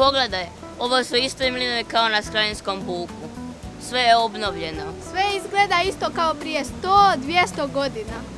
Pogledaj, ovo su iste mlinove kao na Skraljinskom buku. Sve je obnovljeno. Sve izgleda isto kao prije 100-200 godina.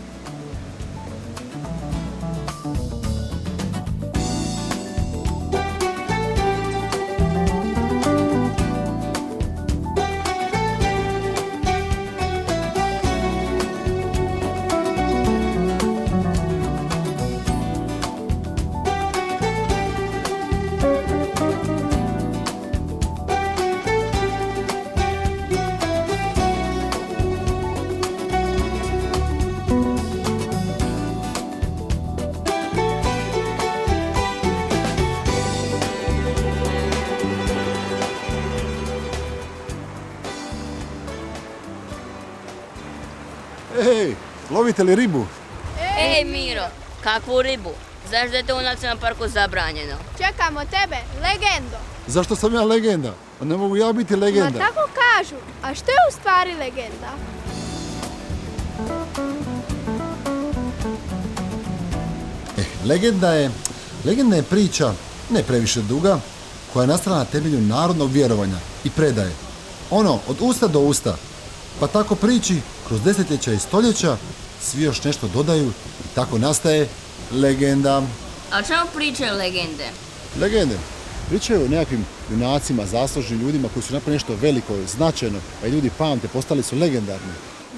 Ej, lovite li ribu? Ej Miro, kakvu ribu? Znaš da je to u nacionalnom parku zabranjeno? Čekamo tebe, legendo. Zašto sam ja legenda? A ne mogu ja biti Ma legenda. tako kažu. A što je u stvari legenda? Legenda je priča, ne previše duga, koja je nastala na temelju narodnog vjerovanja i predaje. Ono, od usta do usta. Pa tako priči, kroz desetljeća i stoljeća, svi još nešto dodaju i tako nastaje legenda. A o čemu pričaju legende? Legende pričaju o nekakvim junacima, zaslužnim ljudima koji su napravili nešto veliko, značajno, pa i ljudi pamte, postali su legendarni.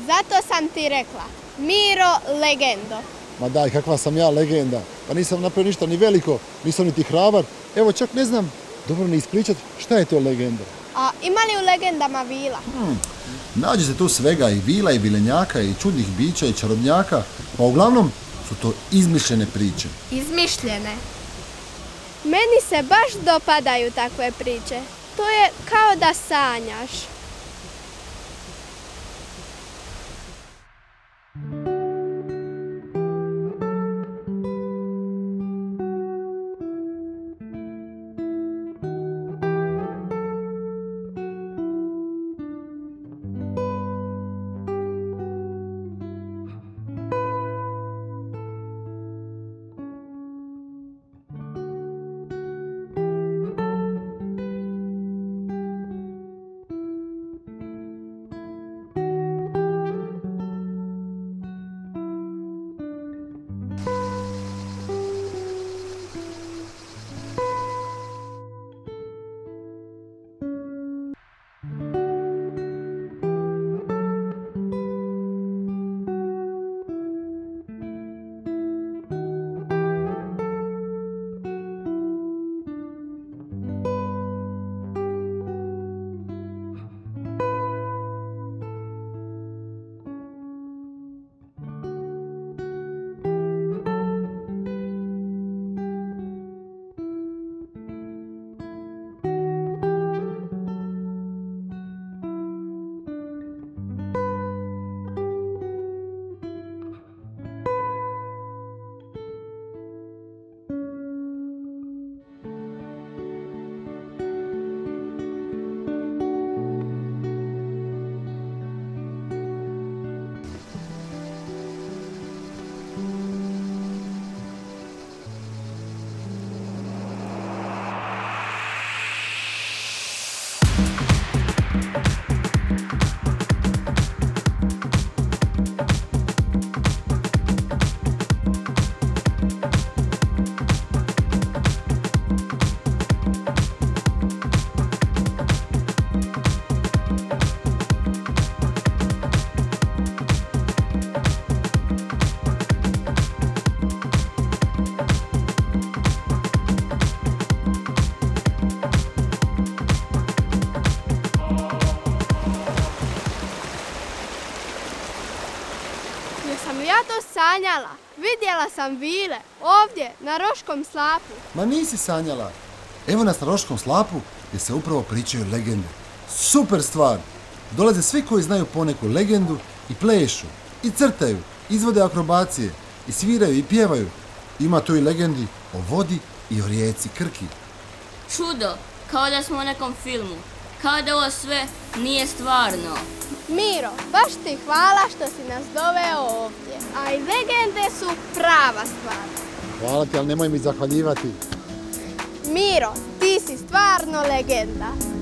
Zato sam ti rekla. Miro, legendo. Ma daj, kakva sam ja legenda? Pa nisam napravio ništa ni veliko, nisam niti hrabar. Evo, čak ne znam dobro ni ispričat šta je to legenda. A ima li u legendama vila? Nađe se tu svega, i vila, i vilenjaka, i čudnih bića, i čarobnjaka, pa uglavnom su to izmišljene priče. Izmišljene. Meni se baš dopadaju takve priče. To je kao da sanjaš. Jesam ja to sanjala? Vidjela sam vile, ovdje, na Roškom slapu. Ma nisi sanjala. Evo nas na Roškom slapu gdje se upravo pričaju legende. Super stvar! Dolaze svi koji znaju poneku legendu i plešu, i crtaju, izvode akrobacije, i sviraju i pjevaju. Ima tu i legendi o vodi i o rijeci Krki. Čudo, kao da smo u nekom filmu. Kao da ovo sve nije stvarno. Miro, baš ti hvala što si nas doveo ovdje. A i legende su prava stvar. Hvala ti, ali nemoj mi zahvaljivati. Miro, ti si stvarno legenda.